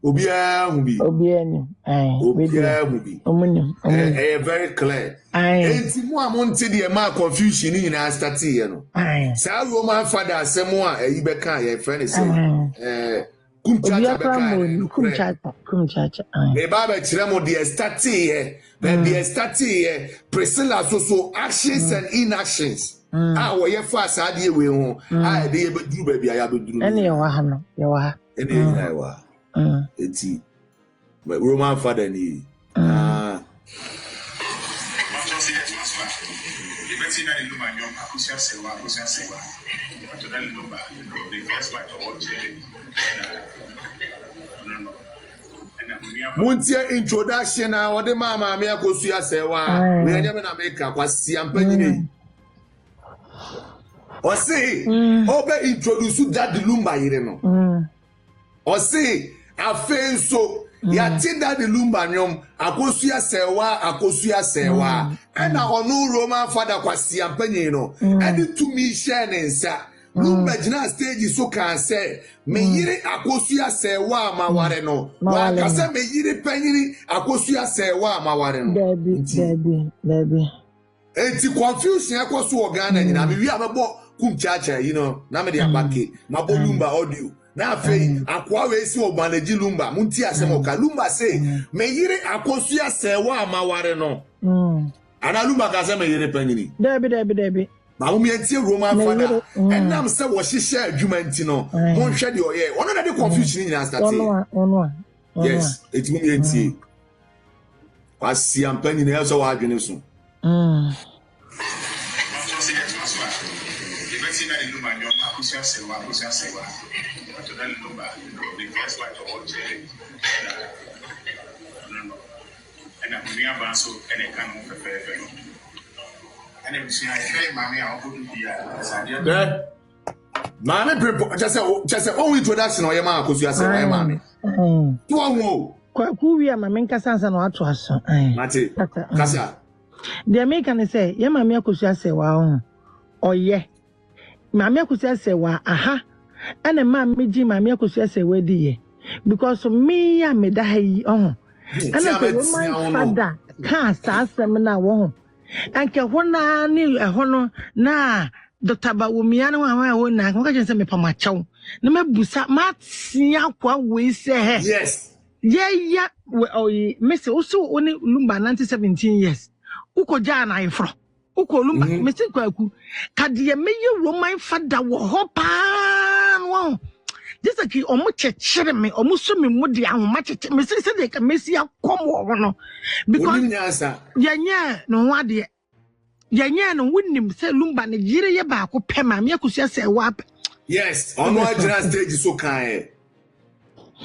Obia mubi. Obia mubi. Very clear. Enti mo amonte de ma confusion ni na start here no. Sa Roman Fada asemo a eyibeka ye friend say. Kumchacha. The Bible chiremo de start here. But the start here Priscilla so actions and inactions. We ye fast adie we ho. Dey be duru ba bia ya be duru. Ene ye wa ha no. Ye wa ha. Ene ye wa. Eti Roman Fada ni Akosua Serwaa. Btwn Lumba, the first fight of all Muntia introduction na wode mama me Akosua Serwaa. Me anya me na make kwasi Panyin. O say, obe introduce that the Lumba yire no. O say, afen so ya tinda the Lumba nyom Akosua Serwaa. Ena onu Roman Fada kwasi Panyin no. Edi to me share nsa. Lumba jina stage so kan say me yire Akosua Serwaa ma ware no. Wa ka say me yire Panyin Akosua Serwaa ma ware no. Baby. Enti confusion akoso organa nyina me wi abebo kumchacha na me de abake mabo Lumba audio na afei akwa we si obanagi Lumba munti asem ka Lumba say me yire Akosua Serwaa ma ware no. Ana Lumba ka say me yire Panyin. Debi. Ma wo mienti Roman Fada enam say wo hihye adwuma nti no mon hwe de oye ono na de confusion nyina start. Ono. Yes, eti mo mienti kwasi Panyin na so wa adwene so. Akosua Serwaa. Btwn Lumba, the first fight of all and I'm near Banso and I can't move the and I'm saying, hey, Mammy, I'll put it here. Mammy, just a own introduction or your man, Akosua Serwaa, Mammy. Who we are, my main Cassans and what was Mate, Cassa. The American say, yeah, Mammy Akosua Serwaa. Oh, yeah. Mammy Akosua Serwaa, aha. And a man me Jim Mammy Akosua Serwaa die. Because me I made a and I my father can't start seminar won. And Kahona knew a honor na Dr. Bawumiano and I won't not send me for my chow. No me busa mat siakwa we say yes. Yeah, well, Miss also only Lumba 17 years. Uko jana ifro. Uko Lumba, Mr. Kwaku. Kadia me you Roman Fada wo hopan won. This a key almost me, almost me mudi and much Mr. said they can miss ya come no. Because yeah, no what dear. Yeah, no wouldn't say Lumba Nigeria back who pema me Akosua Serwaa. Yes, on what stage is so kind.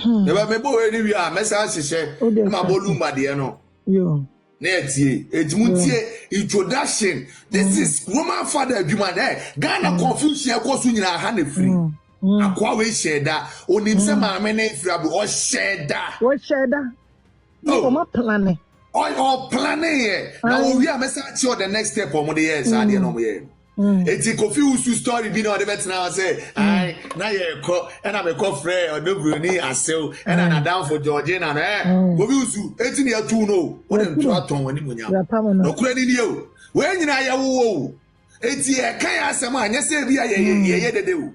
Never me boy anywhere, message share my Lumba dear no. Yo. Netie, Edmuntie introduction. This is Roman Fada Juma there. Ghana confusion cause we na hand free. Akwa we share that. Onim se ma me na free abu o share that. What share that? Oh, my planning. All planning here. Now we are message the next step on the years and no here. Eti confuse story bi na o de betina say ai na ye ko e na me ko Fada Broni asew e na down for Georgina na confuse eti na atu no o de nto aton wani munya no kura ni o we nyina ya wo eti e kan asem anya say bi ye dede o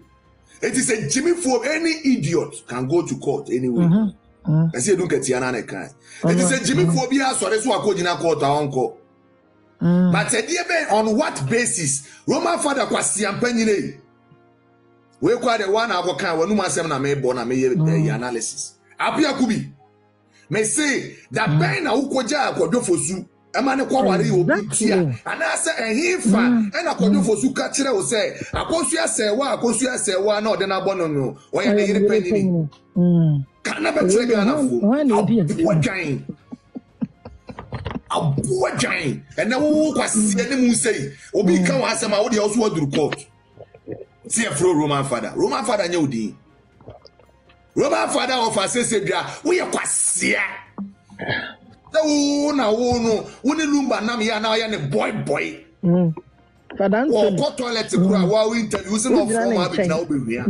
eti say Jimmy for any idiot can go to court anyway I say don't get yana na kan eti say Jimmy for bi asore so akogina court awonko. But on what basis? Roman Fada kwasi Panyin. We kwa the one I can when you na me born and me analysis. Apia kubi. Me say that pain na ukoja akwadwo fosu. Ema ne kwa wari obi tia. And I say ehifa and akwadwo fosu ka kire wo say Akosua Serwaa na ode na bono no. Oya ne yire Panyin. Kana be trigger na fo. Abua giant and now kwasi ene mu say obi kan wa asema wo de also waduru court see afro Roman Fada nya odi Roman Fada of asese bia wo ye kwasia na wo no woni Lumba nam ya na ya ne boy Fada ko toilet kura wa interview se no form abi na obewia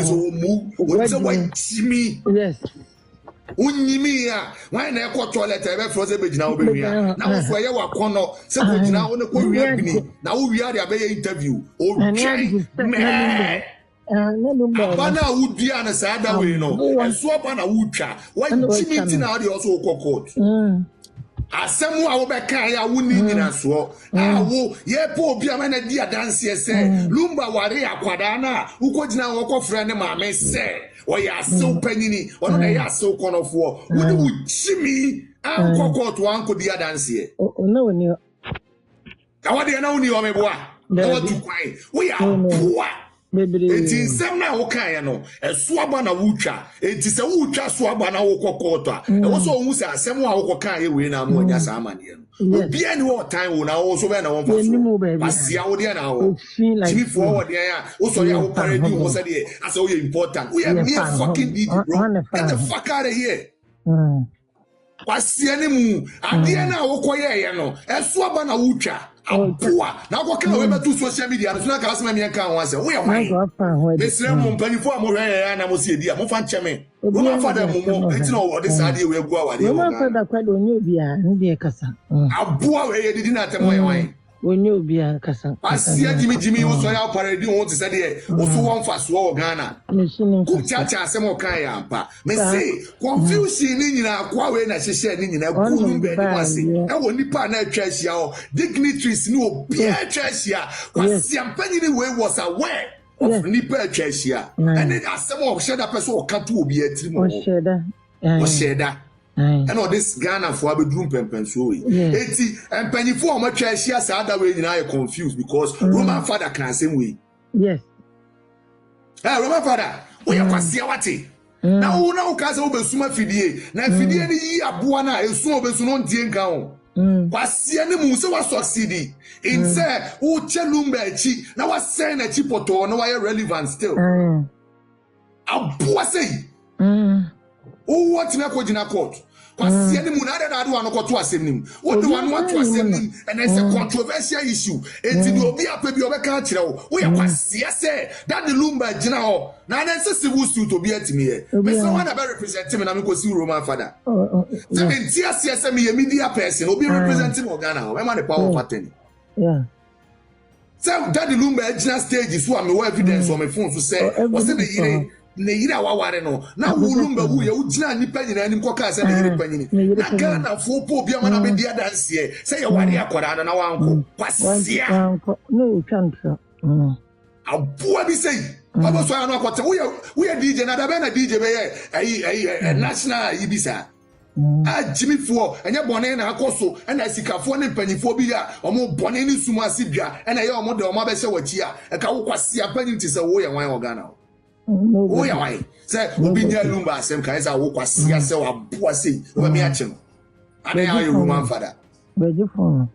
so mu wo se wa chimi yes unyimia why na ekọ toilet ebe froze be gina obewia na wo so ye wakono se ko gina wo ne ko wia bini na wo wia de abe interview o try Abana wudua na sada we no enso abana wutwa wa jimiti na ade also court asemu a wo be kan ya wuni nyina so awo ye po obi amana di adanse se Lumba ware akwada na ukogina wo kofra ne maame se o ya sew panyini ono na ya sew konofo wudi uchimi an court wan ko di adanse na woni awade na woni o meboa na watu kwai wo ya poa eti nsem na wo kan ye no eso aba na wutwa eti se wutwa so aba na wo kokoto a wo so hu se asem a wo kan ye we na mo nya sa amane no obi ani wo time wo na wo so be na wo fa so pasia wo de na wo timi forward ya wo so ya wo parade wo se de as wo important we are mere fucking idiot bro get the fuck out of here pasia ni mu ade na wo koye ye no eso aba na wutwa Apua na go kan we betu social media no so na ka asema me kan ho ase we why mesre mo mpanifo amhwe ya na mo se edi a mo fa ncheme wo ma Fada mo enti na wo de sade we egu awade wo ma Fada kwado onye obi a ndi kasa abua we ye didi na temo ye why onye obi a kasa asia jimi wo so ya parade wo ti sade wo so won fa so wo Ghana ku chacha asema kan ya ampa me say confusion ni nyina kwa we na hyehyɛ ni nyina ku Lumba ni wase e wo nipa na atwa ahia o dignitaries ni obi atwa ahia kwasi ampanyini we was aware of nipa atwa ahia and asema o hye da person o ka to obi atiri mo o sheda and all this Ghana for abedrum pempenso we eti empanyifo o matwa ahia sa ada we nyina are confused because Roman Fada can same way yes Roman Fada we kwasi awate na wo na wo ka se wo besuma fidie na fidie ni yi aboa na esu obesu no ntie nka ho kwasi ne mu se wa succeed in say wo che Lumba echi na wa say na chi poto na wa relevant still aboa say wo what na ko gina court kwasi ne mu na da do an ko to asem nim wo do an to asem nim and it's a controversial issue enti do obi ape bi obeka kire wo ye kwasi say that the Lumba gina ho na na se civil suit obi atimi ye me say one about represent me na me ko si Roman Fada so me tia se me media person obi representing Ghana ho me man the power pattern so that the Lumba gina stage so am we evidence on my phone so say o se ne yira waware no na wo Lumba wu ye ugina nipa nyina anim koka se ne yire panyini na Ghana fo po obi amana be dia danse say ye ware akwara na wanko kwasia no can't abua bi say Abusua no akote we DJ na da be na DJ be ye national ibisa Jimmy for enye bone na akoso na sikafo ne panyifo bi a omo bone ni sumu asibia na ye omo de omo be se wachi a ka wo kwase apanyi ti se wo ye wan Ghana wo ye wan se obi nya Lumba asem kan se wo kwase ase wa boa sei wo me ache no ade ya ye Roman Fada beji phone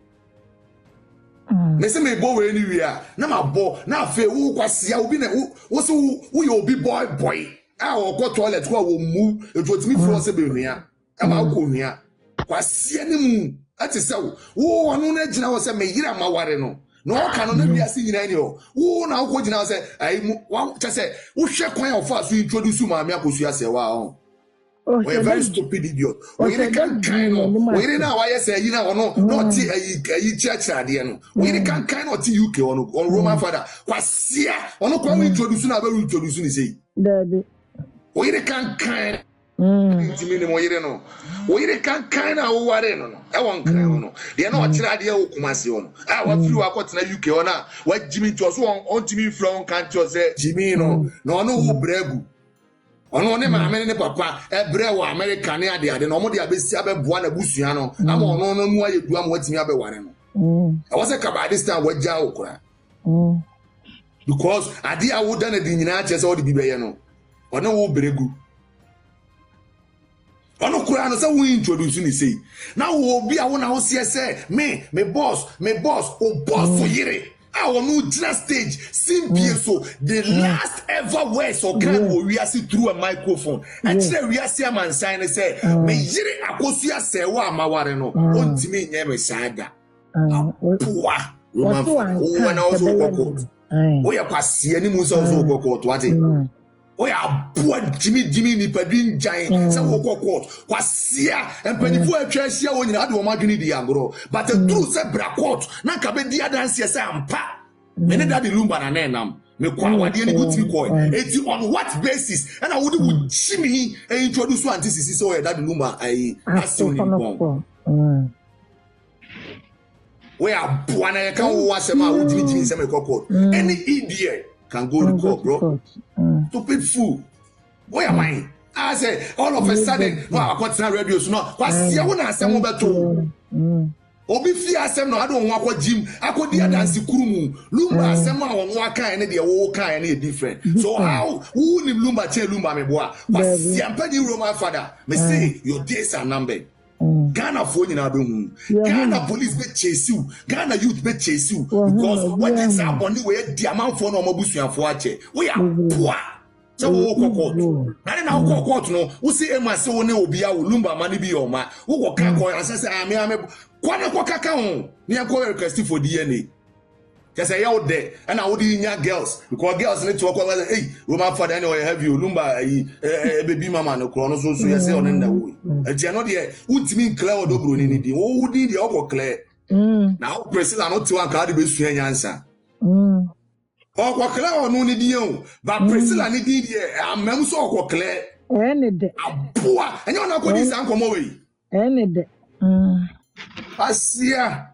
me se me bo we ni wi a na ma bo na afa wo kwase a obi na wo se wo ye obi boy a wo ko toilet ko wo mu etotimi fro se be nua ama ko nua kwase ni mu ati se wo onu na gina wo se me yira ma ware no no ka no na biase nyina ni o wo na wo gina wo se ai mu wa se wo hwe kwan of us introduce maami Akosua Serwaa we very stupid idiot we can kind of we na why say you na ono not ayi church ade no we can kind of UK on Roman Fada kwasia ono kwa we introduce na be introduce ni say daddy we can kind intimi ni mo yire no we can kind of ware no e won kan no de na o kira ade o kumase ono wa firi wa kwotena UK ona wa Jimmy to so on timi from kan to say Jimmy no ono wo bregu ono ne maame ne papa ebre wo America ne ade no mo de abesi abeboa na busua no ama ono no mu ayedu am watimi abeware no I was a kaba this time wagya okura because ade a wo da na di nyina che se wo de bibeye no ono wo bregu ono kura no se wo introduce ni sei na wo obi a wo na wo se me boss o boss for yire our new stage simply so the last ever words or can we see through a microphone and say we are see man sign say me yire Akosua Serwaa amaware no ontimi nye me sada poa Roman when also court we are kwase ani mu so kokot what we are poor Jimmy ni pedin giant say wo court kwasia empanifo atwa hia wo nyina de wo madwene di agro but the truth say bra court na ka be di adanse say ampa me ne da de Lumba na nenam me kwa wade ni gutimi ko eti on what basis and I would Jimmy introduce one this is so that Lumba I asu ni bon we are poor na kan wo asema wo Jimmy say me court any idiot can go to court, bro. Stupid fool. Where am I? I say all of a sudden, wow, what's not radio? So no, what's the one answer over to? Obi fear some no, I don't want gym. I could dear dance kurumu. Lumba sema on waka and the oka and different. So how who ni Lumba tell Lumba me boy? What's the ampany Roman father? Me say your days are numbered. Ghana phone in Abum. Ghana police be chase you. Ghana youth be chase you. Because what is happening where the amount for no Mabusu and Fuache. We are poor. So we walk court. I now walk court no. We see Emma so ne obia Lumba money be your man. Who walk can go and say I'm Kwana kwa kaka on. Ni go request for DNA. Just say out there, and I would in your girls because girls need to walk over. Hey, Roman father, anyway, have you Lumba, baby mama, no chrono, so you say on in the way. And you're not here, would mean Odo Broni, who did the upper Claire? Now, Priscilla, not to uncle, the answer. Or what Claire no need you, but Priscilla needed a memso or Claire. Any day. A poor, and you're not going to uncle Moe. Any day. Asia.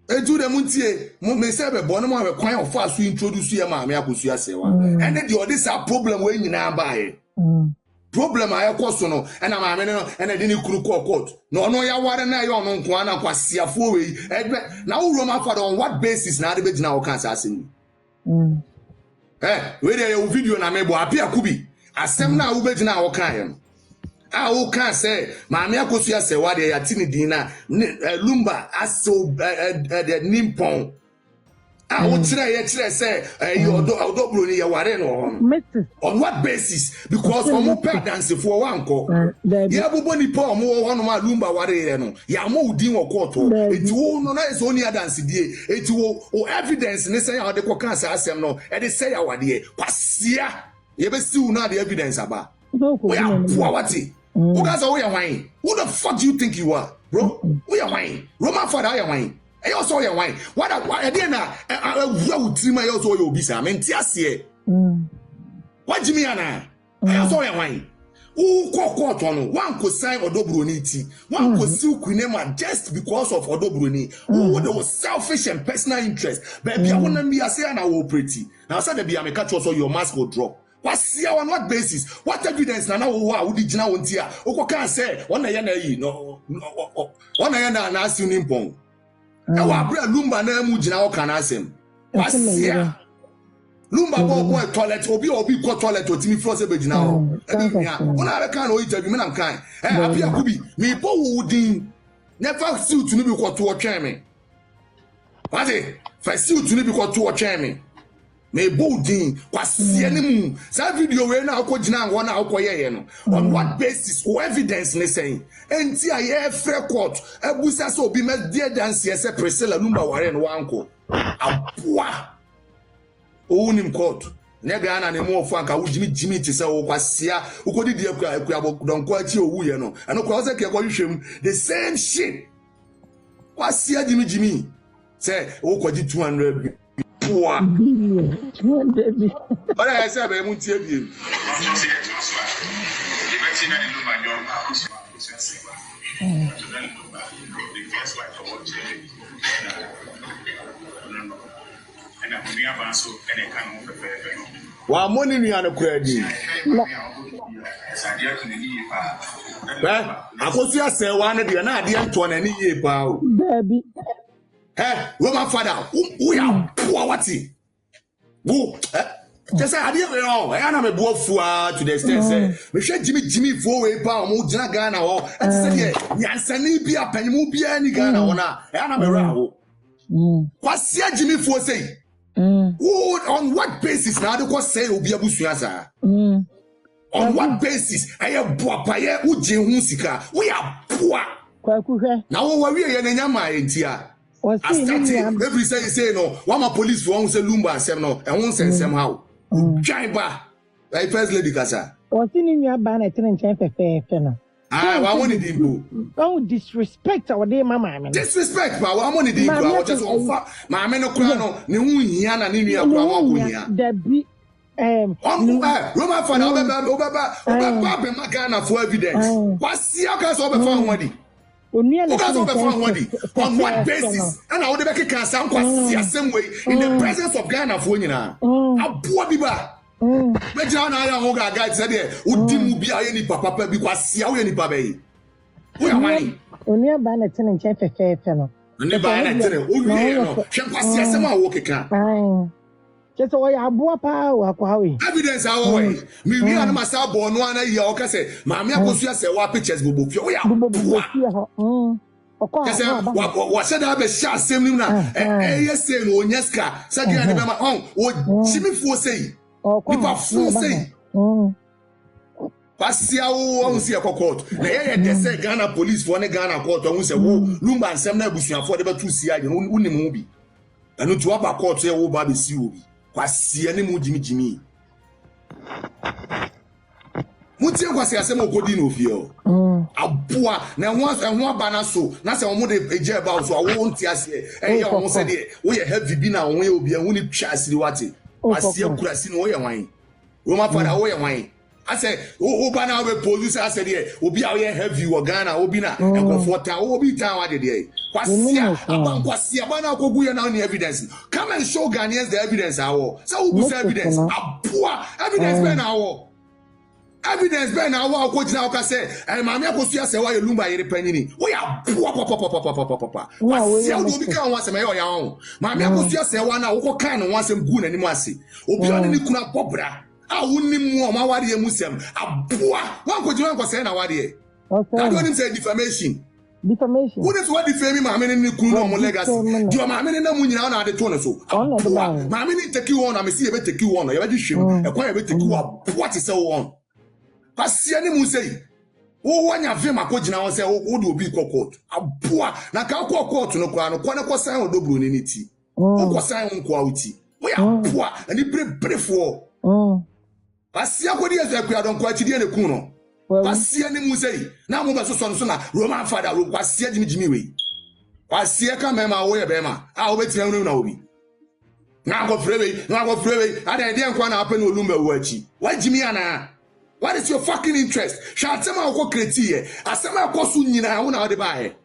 Edu de muntie me say be bono ma be kwan of fast to introduce ya ma me Akosua Serwaa and the this a problem we nyina ba problem aye koso no and ma me no and de ni kuru court no ya ware na ye ono nko ana kwasiafo we na wo Roman father on what basis na de be gina wo kan asem we dey video na me bo apia kubi asem na wo be gina wo kan ye who can say, Mammy Akosua Serwaa de Yatini Dina, Lumba, Aso, the Nimpon. I would say, Odo Broni, on what basis? Because I'm more dance for one call. Yabuboni Po, more one of my Lumba Wareno, Yamo Dimo Koto, it will no nice only a dance, it will evidence, and they say, how the Cocansa Assem no, and they say, our dear, Passia, you be still not the evidence about. We are poverty. Who guys are we wine? Who the fuck do you think you are, bro? We are wine. Roman father, I am wine. I also am wine. What I didn't know. I will tell my also your business. I mean, Tiasie. What do you mean? I also am wine. Who court on one could sign Odo Broni, one could sue Queenema just because of Odo Broni. Who there was selfish and personal interest. Baby, I want to be a say and I will pretty. Now, said the be a catch also your mask will drop. What's here on what basis? What evidence now? Who did you know? Who can say one day no one day na ask you nimpong. I will bring Lumba na mujina can ask him. What's here? Lumba boy toilet obi ko toilet to timi floor se be jina ho. Una be kan o interview me na kan. Apia kubi me bo wudin. Never see to be ko to twem me. What it? First see to be ko to twem me. Me bolding kwasi animu sa video we na akogina ngo na akoye no on what basis or evidence ne saying enti aye free court Abusa so obi me die dance say Priscilla Lumba ware no wanko aboa owunim court ne ga na ne mo ofu anka wujimi ti say o kwasia ukodi die akua donko achi owu ye no eno kwa se ke ko hwehwem the same shit kwasia jimi say o kwaji 200 poor. But I said, I won't tell you. While money on a credit. Akosua Serwaa&Odo na ade Btwn ani ye pa. Baby. Roman father, we are poor wati. Who? Just say I didn't know. I am a boy to the extent say me share Jimmy for way pa mo jina Ghana ho. And say yansani bi apanimu bi ani Ghana ho na. I am a raho. Kwasia Jimmy for say. Who on what basis na de say obi abusua sa? On what basis? I am poor paye uje hu sika. We are poor. Now we are na nyama entia. Every say no, one police for one say Lumba asem no, and one say somehow. Driver, Like first lady kasa. What's in your ban at 10 no. Ah, I want it. Oh, disrespect our dear mama. Disrespect, but I want it. I just offer. My men no crown, no Yana, Nini, there be Roman Fada, Obaba, Magana for evidence. What's the occurrence of a phone wedding? On what basis? And I would make a cancer the same way in the presence of Ghana for Nina. A poor biba. But John, I don't know, guys said, Udimu be any papa because see how any baby. We are money. Only a banner and check a fair fellow. Never no. Champagne, some walk. Just all your boa power, evidence our way. Me and myself born 1 year, okay, say, Mamma Akosua Serwaa pictures will be what said I be shot same now? Yes, say, no, Yeska, Saki and my own, what Jimmy for say, people fool say. Pasia won't see a court. They say Ghana police for a Ghana court, and we say, Lumba and Semna Busia for the 2 CI, only movie. And not to have a court say, oh, Baby, see you. Kwasi ani mu Jimmy mutie kwasi asem okodi no fie aboa na ho bana so na se omo de eje ba so awo nti ase eye omo se de wo ye heavy bi na wo ye obi hu ni twa asiri wate kwasi akurasi no wo ye wan Roma Fada wo ye wan ase o bana we produce ase de obi a wo ye heavy wo Ghana obi na enkomfort obi tan wa de Kwasi abana kogu ye na any evidence. Come and show Ghanaians the evidence awo. So who say evidence? Abua evidence be na awo. Evidence be na awo ko jina o say Mama Akosua Serwaa ye Lumba ye Panyin. We abua papa. Kwasi o bi kan wa se me yo ya ho. Mama Akosua Serwaa na wo ko kan no wasem gu na nim ase. Obi oni ni kuna pobra. A wonni mu o ma ware musem. Abua wan ko jina ko say na ware. That don't say defamation. Defamation. What is what defaming my men in the cool on legacy? Do you my men in the moon on the tone so? My men take you on, I may see a bit take you on, I just show a quite a bit take you up. What is so on? Pass any mu say, oh, one of them, I coach now say, oh, would be court. A poor, na can't call court no crown, Akosua and Odo Broni. Akosua on quality. We are poor and you pray for. Pass your body as I don't quite in the kuno. Pasia ni musei na mo beso so na Roman Fada ro pasia Jimmy we pasia ka mema wo ye bema a wo betia nu na obi na go frewe ada de nkwa na apen Lumba wo achi wa Jimmy ana what is your fucking interest shatema ko kreti ye asema akosu nyina wo na de ba he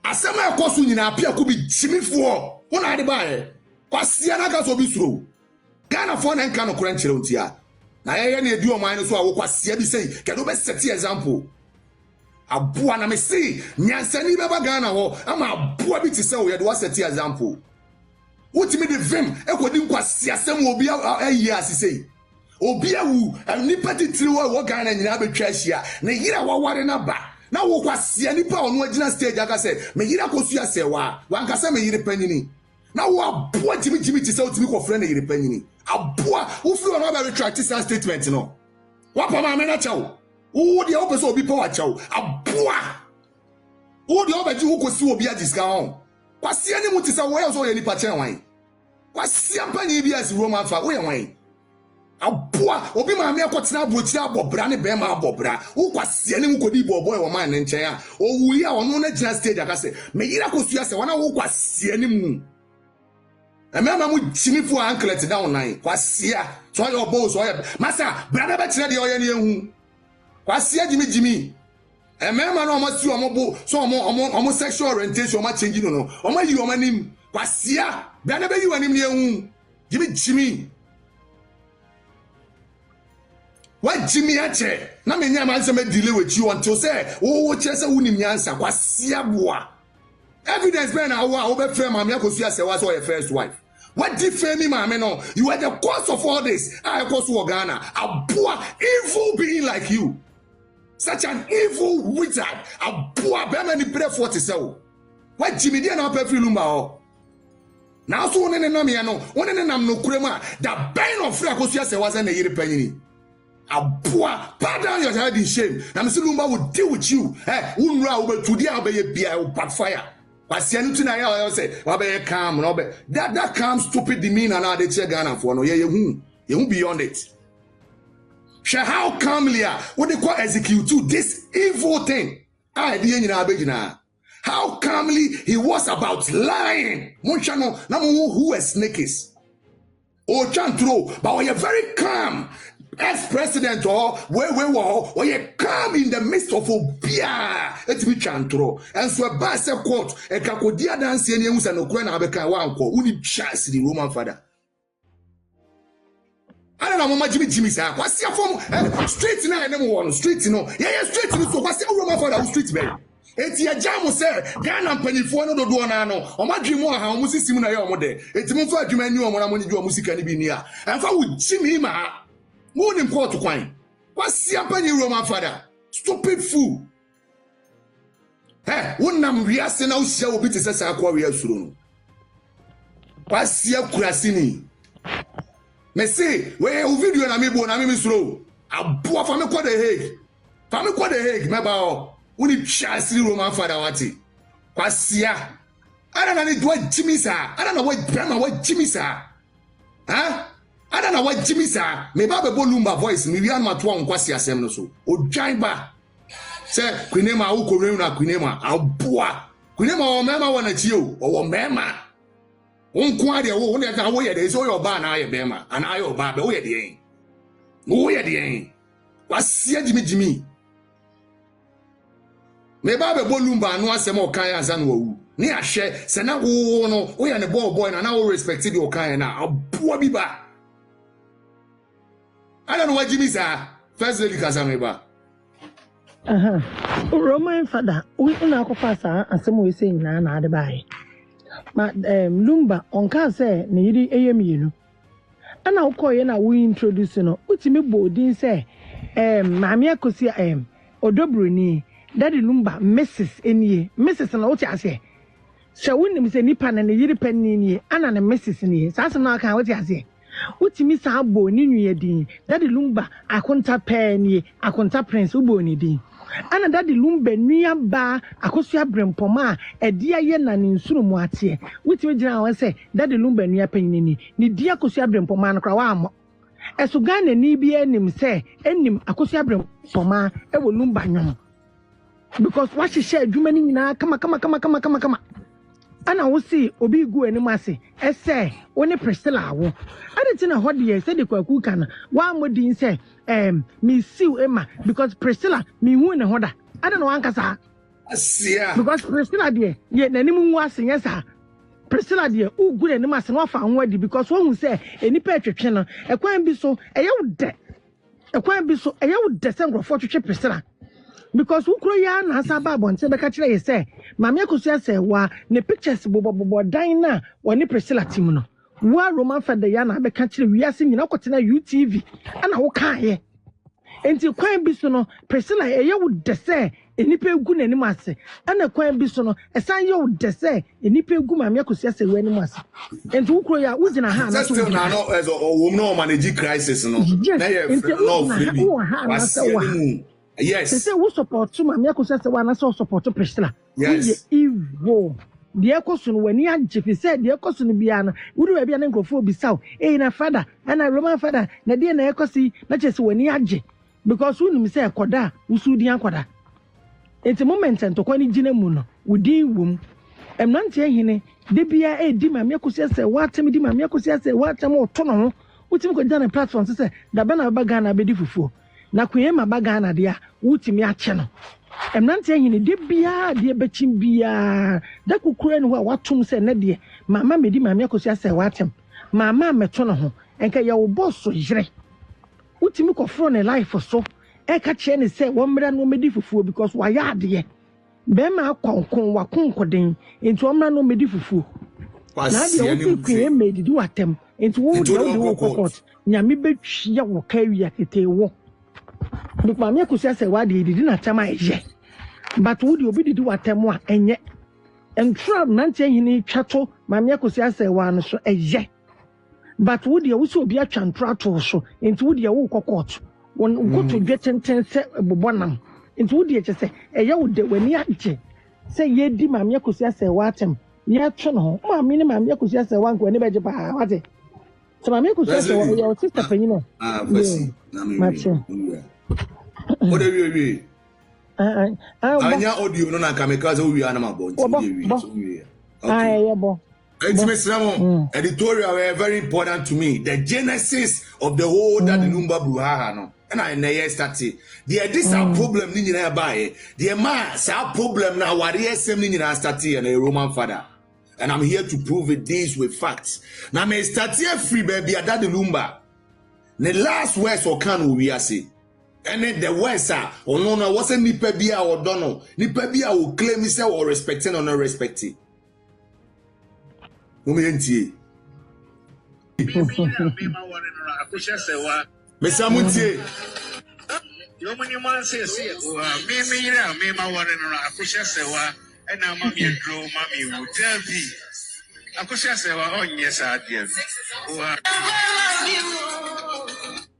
asema akosu nyina apia ko bi Jimmy fo wo na de ba he pasia na ka so bi suro Ghana fo na nka no kora nkyere ntia na ye na edi o man so a wo kwasia bi sei kedo be set example aboa na me sei nyansani be ba Ghana ho ama aboa bi ti se wo ye do set example wotimi de vim ekodi kwasia sem obi ayi asisei obi awu nipa titiri wo Ghana nyina betwa ahia na yira waware na ba na wo kwasia nipa ono agina stage aka se me yira Akosua Serwaa wanka se me yire panyini na wo aboa Jimmy ti se otimi ko frɛ na yire panyini aboa wo firi ono ba retract this statement no wa pa ma me na chawo wo de opeso obi power chawo aboa wo de obaji wo kosi obi agiska ho kwasia ni muti se wo ye so ye nipa chen wan kwasia panyin bi as Roman fa wo ye wan aboa obi ma me akotena abrochi abobra ne be ma abobra wo kwasia ni nkodi bobo e wo man ne nchen a owu ya ono na gina stage aka se me yira Akosua se wana wo kwasia ni mu Emema mu Jimmy for anklet down nine. Kwasia. So your boss or Massa, brother betre de oye ni ehu. Kwasia Jimmy. Emema no almost you omo so omo sexual orientation omo change no. Omo yi omo nim. Kwasia. Brother be you anim ni ehu. Jimmy. What Jimmy ache? Na me nya man se me delay with you until say wo chese unim nyansa kwasia boa. Evidence be na wo be frame Mama Akosua Serwaa so your first wife. What defame me, Mama? No, you are the cause of all this. I Akosua Ghana, a poor evil being like you, such an evil wizard, a poor bear pray for to sell. What Jimmy did not pay for Lumba? Now so one and no, one and no crema. The bane of Akosua Serwaa and the Panyin. A poor, pardon your head in shame. Now Mr. Lumba will deal with you. Eh, Unra over today, I'll be a beer backfire. Pasianuti na ya say wa be calm no be that calm stupid demeanor na de che Ghana for no ye hu You won't beyond it. Share how calmly what they call execute this evil thing. How calmly he was about lying. Monchano, who a snake is. Oh, Chantro, but we are very calm. As president or where you calm in the midst of Obia. It's me Chantro. And so a bass quote, a Kakodia dance and Yamus and Ukraine Abeka Wanko, who need chance the Roman father. I don't know how much Jimmy sir. What's your form? Street in I never want street, Yeah, street in so what's your Roman father street man? Eti ya jamu se Ghana mpanyifo no dodo na no omadwemu ha omusi simu na ye omode eti mfa adwuma ni omona mo ni dwo musika ni bi ni a emfa wo jimi ma wo ni mport kwan kwasia panyi Roman father stupid fool wonam wiase na wo hia obi te sesa akwa we asuro no kwasia kurasini me say we o video na me bo na me suro aboa fa me kwa the Hague me ba o Uni chassi Roman father wati. Kwasia. I don't know what Jimmy sa. I don't know what Brahma what Jimmy sa. Huh? I don't know what Jimmy sa. Me ba be bo Lumba voice. Me wian ma tuwa kwasia sem no so. O jaiba. Se kwinema u korenu na kwinema. Abua. Kwinema o mema wana chiyo. O mema. Unkwa de wo ne ka wo ye de so yo ba na aye bema. Ana aye ba be wo ye de yin. Wo ye de yin. Kwasia Jimmy. Me ba be Lumba no asem o kan anza no wu ni ahye se na wo no wo ya ne boy na wo respect the o kan na aboa bi ba I don't know what Jimmy say first lady kaza me ba Roman father we na akofa sa asem we say na ade bai ma Lumba onka say ne yiri eyemienu ana ukoye na we introduce no utimi bodin say maami Akosua Odo Broni Daddy Lumba Mrs. Enie Mrs. na wote ase sha wonim se nipa na ne yiri panni nie ana na Mrs. nie sasa na aka wote ase utimi sa abo ni nwie din Daddy Lumba akonta panie akonta prince ubo ni din ana Daddy Lumba nua ba Akosua brempoma edi aye na ne nsuru mu ate utimi gina won se Daddy Lumba nua panni ni di Akosua brempoma no kra wa amo eso Ghana ni bi enim se enim Akosua brempoma e wo Lumba nyom because what she said, you many na kama. Ana wo see obi gu anim ase ese woni Priscilla wo ade na hodi ye say de kwaku kan wa modin say me siw ema because Priscilla me hu ne hoda ade no ankasa asia because Priscilla de ye nanim hu ase yesa Priscilla de u gu anim ase no fa ho adi because wo hu say enipa atwetwe no ekwan bi so eye wo de se ngrofo twetwe Priscilla because ukro ya na asaba bonte be ka kire ye say Mami Akosua Serwaa ne pictures bobo dan na woni Priscilla team no wa Roman Fada ya na be ka kire wiase nyina kwotena UTV ana wo kan ye enti kwan bi so no Priscilla eye wo de say enipa egu nanim ase ana kwan bi so no esan ye wo de say enipa egu Mami Akosua Serwaa anim ase enti ukro ya wo gina ha na so na no as o no manage crisis no na ye no free yes. They say we support to Mami Akosua Serwaa na so support to Priscilla. Yes. Evil. The Akosua when he had Jeffy said the Akosua biana. We do be an engrofo bisaw. Na Fada and a Roman Fada na dia na Akosi na just when he had because we nim say akoda usudi akoda. Enti moment ento kwani gina mu no wudi wum. Emnante hene de bia di Mami Akosua Serwaa tem di Mami Akosua Serwaa tem oto no ho. Utim ko dana platform say da ba na ba Ghana be di fufuo. Na kuyema baga na dia wutimi ache no emnante hini de bia de bechim bia da kukure no wa watum se ne de mama medi Mami Akosua Serwaa atem mama meto no ho enka ye wo boss yire wutimi kofro ne life so e ka che ne se wo mra no medi fufuo because wa ya de be ma konkon wa konkoden enti wo mra no medi fufuo na de wo kuyema di watem enti wo de wo kokot nyame betwia wo kawia kete wo Look, Mami Akosua Serwaa did not tell my ye. But would you be do what temwa and yet? And Trump Nancy in chatto, Mami Akosua Serwaa so a ye. But would you also be a chantrato so into would you walk court? One go to get 10 set bonam. Into would you just say, a yo de when ye say ye di Mami Akosua Serwaa tem. Ye channel, Mami Akosua Serwaa when never what So my make say your sister Penino. Versi. Na me. What do you Anya audio no na kameka za wi anama bo nti editorial were very important to me. The genesis of the whole that the Lumba Bruhaha no. And I never started. This a problem ni nyina ba the man sa problem na wari sem ni nyina started and a Roman father. And I'm here to prove it this with facts. Na me started free baby at the Lumba. The last words or can we say. And then the words are no wasn't nipa bia or dono. Nipa bia will claim himself or respecting or not respecting. Mumenti. Akosua Serwaa. Mesa mutie. Yo muni man say me ira me ma ware no Akosua Serwaa and na mami edro mami wo Davi. Akosua Serwaa onye sa ade.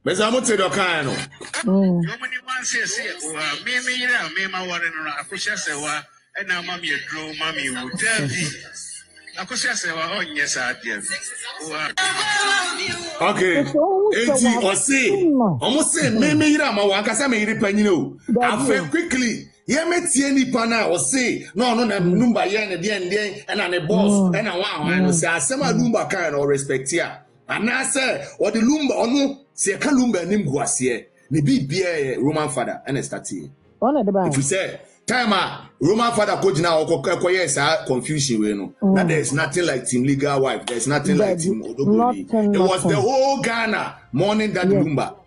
Mesa mutie do kan no. Yo muni man say me ira me ma ware no Akosua Serwaa and na mami edro mami wo Davi. Akosua Serwaa onye sa ade. Okay. Eti osi. Almost say me hira ma wankasa me hiri panyin o. Afa quickly. Ye metie nipa na osi. No na Lumba ye ne den and na boss and na wan no say asema Lumba kan no respect ya. Ana say o the Lumba onu say ka Lumba nim guase. Ne bibia Roman father and starting. If you say time Roman father coach now okoye sa confusion we no. That there is nothing like team legal wife. There is nothing like team Odo Broni. It was the whole Ghana morning that Lumba.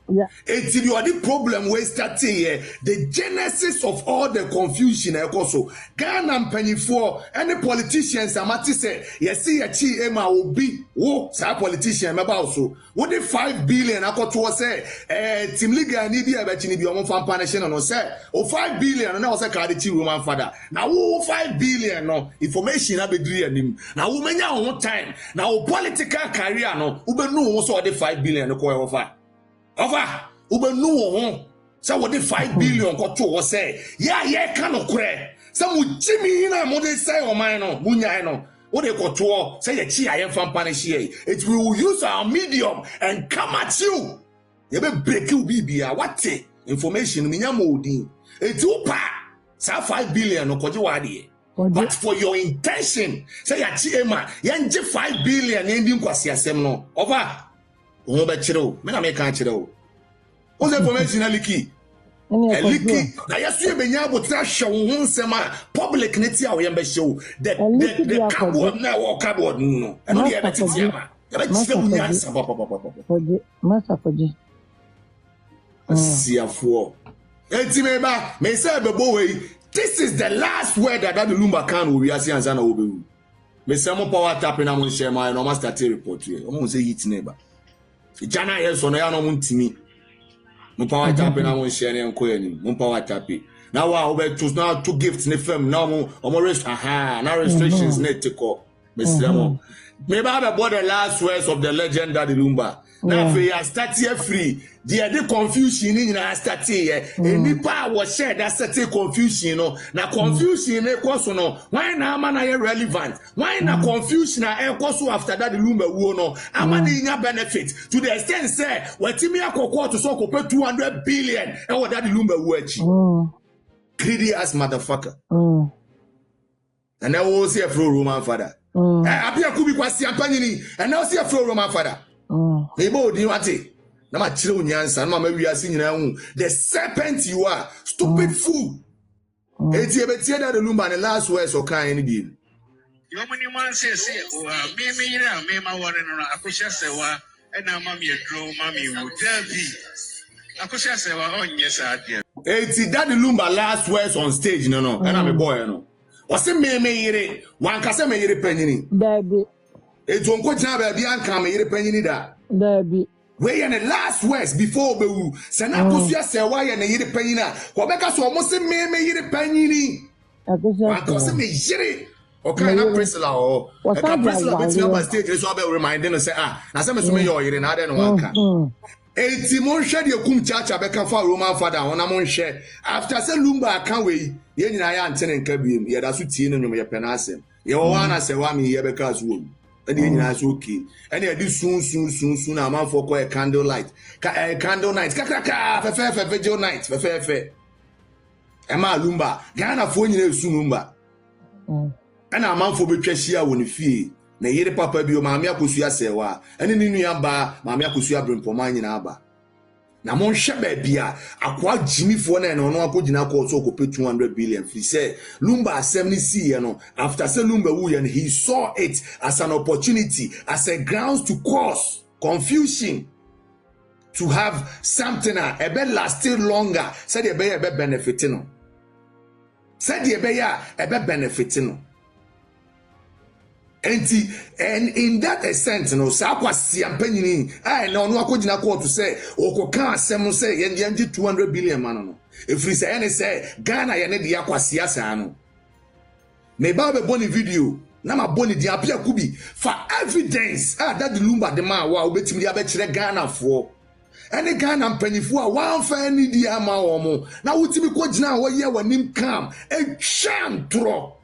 Yeah. It's the problem we started here. The genesis of all the confusion also. Ghana mpanyifo any politicians amati say yes see achi ema obi wo sa politician meba also. What the 5 billion akoto say team legal ni bi abachi ni bi omo fan panation no say o 5 billion na o say card chi Roman father. Now wo 5 billion no information abediri anim. Now wo menya on time. Now wo political career no wo be no wo so the 5 billion no ko offer. Over, ube no so what the 5 billion got to say, yeah, cannot cry. Some would Jimmy in a modern say or mine, Bunyano. What they got to say a chi I am from Panishi. It will use our medium and come at you. You be break you BBA. What information Minyamodi. It's upa. Say 5 billion no kojiwadi. But for your intention, say a chiema, yanji 5 billion ending kwasi asem no. Over. Me na me kan chiro. O se information na liki. Liki na yesu e benya botra hwe wo nsem a public neti a wo yembe show. The cardboard na wo cardboard no. E no dey betiti ama. E be tse bu nyansa papa. Masa koji. Siafo. Enti me ba, me say bebo we. This is the last word that the Lumba can we are seeing ansa na wo be. Me say mo power tap na mo share my no master report here. O mo say hit neighbor. Jana yes on ya no muntimi. Mo power tap na mo share na enko yani. Mo power tap. Now wa we choose now two gifts ne fam now mo rest na restrictions net to call. Me ba about the last words of the legend that the Lumba. Now if you start here free, the confusion in na start here. Nipa was share that certain confusion no. Na confusion e cause no. Why na man are relevant? Why na confusion na e cause after that the Lumba wo no. Amani nya benefit to the extent say wetimi akoko to so ko 200 billion e what that the Lumba wo achi. Greedy ass motherfucker. And I will see a pro Roman father. Apia kubi kwasi ampanyini and now see a pro Roman father. Maybe do you want it? Na ma chire unyansa na ma wiase nyina hu. The serpent you are, stupid fool. Eti ebetie da the Lumba the last words or kan any bi. Yo muni man say me ira me ma ware no Akosua Serwaa and na mami edro mami wo Davi. Akosua Serwaa onye sa ade. Eti that the Lumba last words on stage no and I'm a boy no. Ose me yire wankase me yire panyini. Dabi. Eto nko tina ba bia nka me yire panyini da. Dabi. We the last words before bewu. Sana Akosua Serwaa ye ne yire panyina. Ko beka so mo se me yire panyini. Akosua me yire. Okay, na Priscilla o. E ka Priscilla betina ba stage so be remind no say na se me so me yo yire na ade no wanka. Eti mon hwe de kum chacha beka fa Roman father ona mon hwe after say Lumba aka we ye nyina ya ntene nka biem ye da so tie no nwom ye penasem ye wo wana se wa me ye beka so wo and then that's okay. And then soon I'm out for a candle light. Candle night, fe vigil night, fe. Emma Lumba, Ghana phone you soon Lumba. And I'm out for Betreshia when you feel. Na yere papa bio maame Akosua Serwaa ene ni nua ba maame Akosua Broni aba na mon hwe ba bia akwa jimifo na no akogina ko so ko 200 billion free say Lumba asem ni see no after say Lumba wu ye he saw it as an opportunity as a grounds to cause confusion to have something a be lasting longer said e be benefit no said e be benefit no. And in that extent, no, Sakwasi and Panyin, I know no akogina court to say, or can some say, yen 200 billion man. If we say any say, Ghana yen the Akwasi asano. Me ba be boni video, na ma boni di apia kubi for evidence. That the Lumba the man wa obetimi ya be kire Ghana for. Any Ghana mpanyifo a wan fa ni di ama omo. Na wutimi kogina wo ye wanim kam, e sham tro.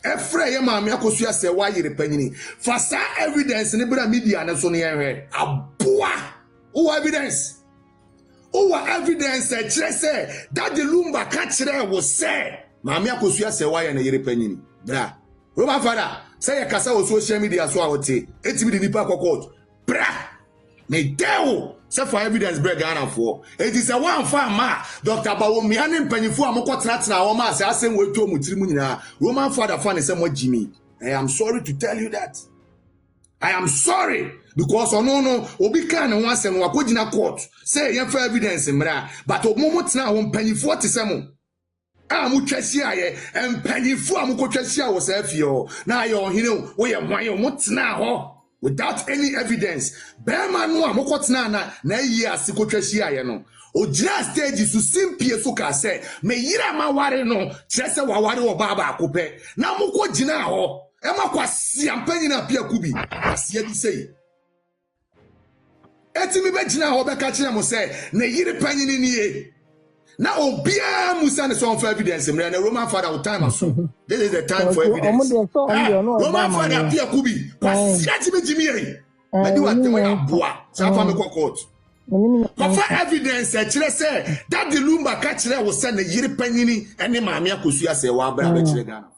Efre ye maame Akosua Serwaa yire panyini for sa evidence ne bra media na so ne yehwe aboa o evidence kire say that the Lumba ka kire wo say maame Akosua Serwaa ye na yire panyini bra Roma Fada say ye kasa wo social media so a wote etimi di nipa court bra me deo say for evidence break Ghana for it is a one farm ma Dr. Bawomi anen panyifo amokotena wo ma say asem wetu omutiri mu nyina Roman Fada fan say mo Jimmy. I am sorry to tell you that. I am sorry because no obi kan ne wan asem wakogina court say ye for evidence mra but omomotena wo panyifo te say mo amu twahia ye panyifo amokotwahia wo say afio na ye ohine wo ye hwan omotena ho without any evidence bema no amokotena na yi asikotwahia ye no ojira stage su simpie so ka say me yira ma ware no kire se wa ware oba ba akopɛ na mokogina ho e makwasi ampanyi na pia kubi asia bi sei etimi be gina ho be ka kire mo say na yire panyi ni nie na obia musa ne so for evidence me na Roman Fada will time aso this is the time for evidence Roman Fada pia kubi asia ti be jimi ye me di wat we aboa sa fa me court for evidence kire say that the Lumba ka kire wo say na yire panyini ene maame Akosua Serwaa bra be kire Ghana